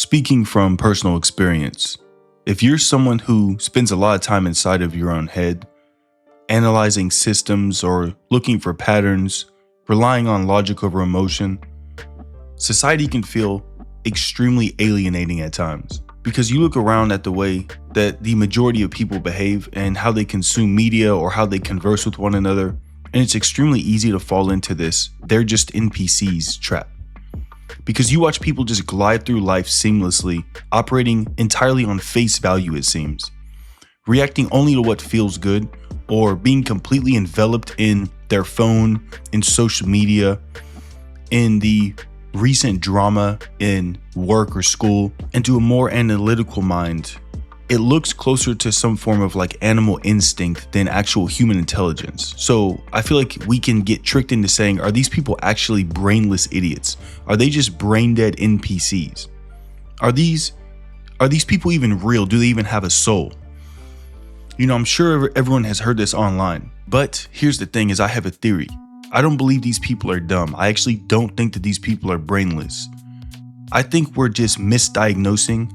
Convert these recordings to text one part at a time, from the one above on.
Speaking from personal experience, if you're someone who spends a lot of time inside of your own head, analyzing systems or looking for patterns, relying on logic over emotion, society can feel extremely alienating at times. Because you look around at the way that the majority of people behave and how they consume media or how they converse with one another, and it's extremely easy to fall into this "they're just NPCs" trap. Because you watch people just glide through life seamlessly, operating entirely on face value, it seems, reacting only to what feels good, or being completely enveloped in their phone, in social media, in the recent drama in work or school. And to a more analytical mind, it looks closer to some form of like animal instinct than actual human intelligence. So I feel like we can get tricked into saying, are these people actually brainless idiots? Are they just brain dead NPCs? Are these people even real? Do they even have a soul? You know, I'm sure everyone has heard this online, but here's the thing is I have a theory. I don't believe these people are dumb. I actually don't think that these people are brainless. I think we're just misdiagnosing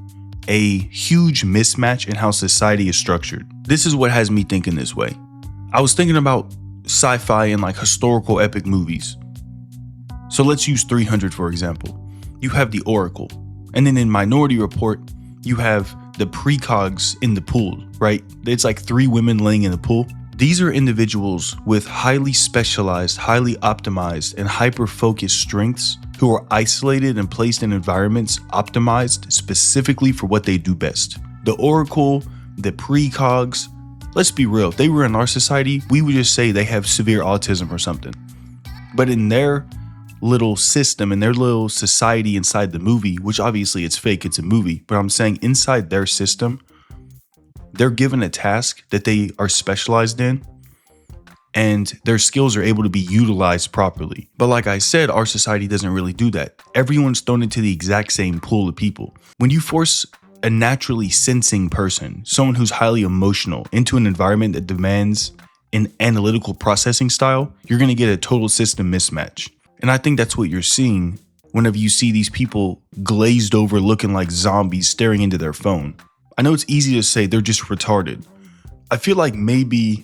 a huge mismatch in how society is structured. This is what has me thinking this way. I was thinking about sci-fi and like historical epic movies. So let's use 300 for example. You have the Oracle, and then in Minority Report, you have the precogs in the pool, right? It's like 3 women laying in a pool. These are individuals with highly specialized, highly optimized, and hyper-focused strengths who are isolated and placed in environments optimized specifically for what they do best. The Oracle, the precogs, let's be real, if they were in our society, we would just say they have severe autism or something. But in their little system, in their little society inside the movie, which obviously it's fake, it's a movie, but I'm saying inside their system, they're given a task that they are specialized in, and their skills are able to be utilized properly. But like I said, our society doesn't really do that. Everyone's thrown into the exact same pool of people. When you force a naturally sensing person, someone who's highly emotional, into an environment that demands an analytical processing style, you're going to get a total system mismatch. And I think that's what you're seeing whenever you see these people glazed over looking like zombies staring into their phone. I know it's easy to say they're just retarded. I feel like maybe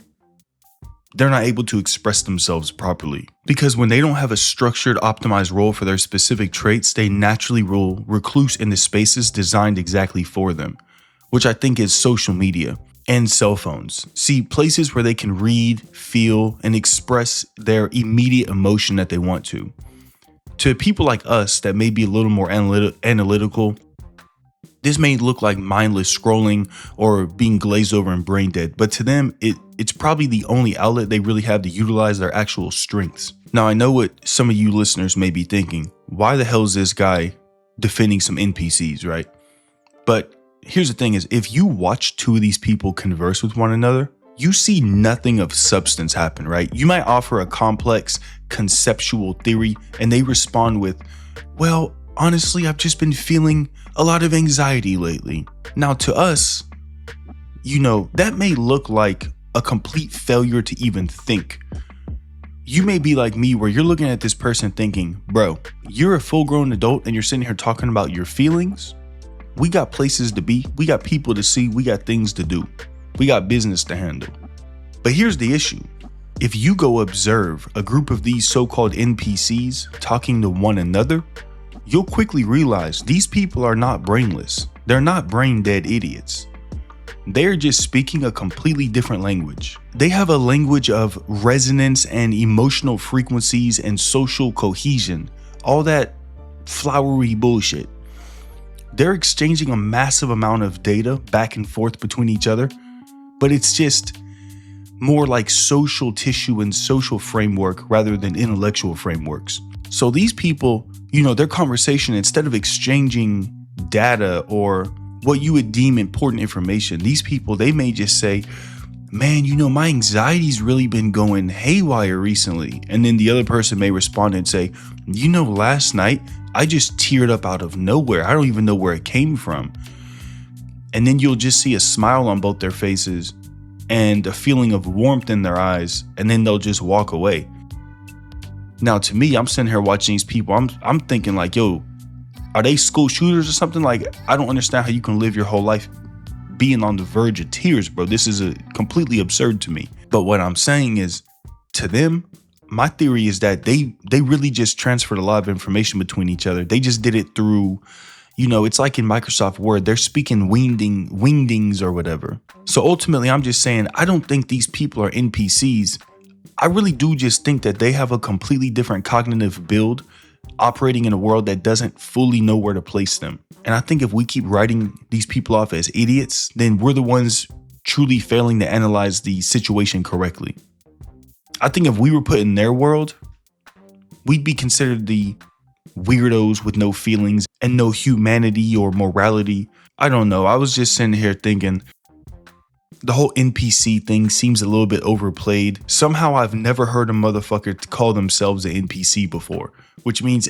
they're not able to express themselves properly, because when they don't have a structured, optimized role for their specific traits, they naturally will recluse into spaces designed exactly for them, which I think is social media and cell phones. See, places where they can read, feel, and express their immediate emotion that they want to. To people like us that may be a little more analytical, this may look like mindless scrolling or being glazed over and brain dead, but to them, it's probably the only outlet they really have to utilize their actual strengths. Now, I know what some of you listeners may be thinking. Why the hell is this guy defending some NPCs, right? But here's the thing is, if you watch 2 of these people converse with one another, you see nothing of substance happen, right? You might offer a complex conceptual theory and they respond with, well, honestly, I've just been feeling a lot of anxiety lately. Now to us, you know, that may look like a complete failure to even think. You may be like me where you're looking at this person thinking, bro, you're a full-grown adult and you're sitting here talking about your feelings. We got places to be, we got people to see, we got things to do, we got business to handle. But here's the issue. If you go observe a group of these so-called NPCs talking to one another, you'll quickly realize these people are not brainless. They're not brain dead idiots. They're just speaking a completely different language. They have a language of resonance and emotional frequencies and social cohesion, all that flowery bullshit. They're exchanging a massive amount of data back and forth between each other, but it's just more like social tissue and social framework rather than intellectual frameworks. So these people, you know, their conversation, instead of exchanging data or what you would deem important information, these people, they may just say, man, you know, my anxiety's really been going haywire recently. And then the other person may respond and say, you know, last night I just teared up out of nowhere. I don't even know where it came from. And then you'll just see a smile on both their faces and a feeling of warmth in their eyes, and then they'll just walk away. Now, to me, I'm sitting here watching these people. I'm thinking like, yo, Are they school shooters or something? Like, I don't understand how you can live your whole life being on the verge of tears, bro. This is completely absurd to me. But what I'm saying is, to them, my theory is that they really just transferred a lot of information between each other. They just did it through, it's like in Microsoft Word, they're speaking wingdings or whatever. So ultimately, I'm just saying, I don't think these people are NPCs. I really do just think that they have a completely different cognitive build, operating in a world that doesn't fully know where to place them. And I think if we keep writing these people off as idiots, then we're the ones truly failing to analyze the situation correctly. I think if we were put in their world, we'd be considered the weirdos with no feelings and no humanity or morality. I don't know. I was just sitting here thinking, the whole NPC thing seems a little bit overplayed. Somehow I've never heard a motherfucker call themselves an NPC before, which means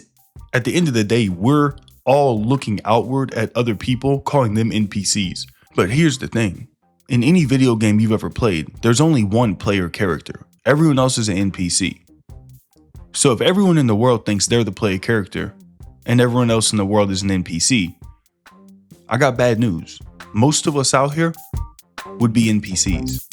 at the end of the day, we're all looking outward at other people, calling them NPCs. But here's the thing. In any video game you've ever played, there's only one player character. Everyone else is an NPC. So if everyone in the world thinks they're the player character and everyone else in the world is an NPC, I got bad news. Most of us out here would be NPCs.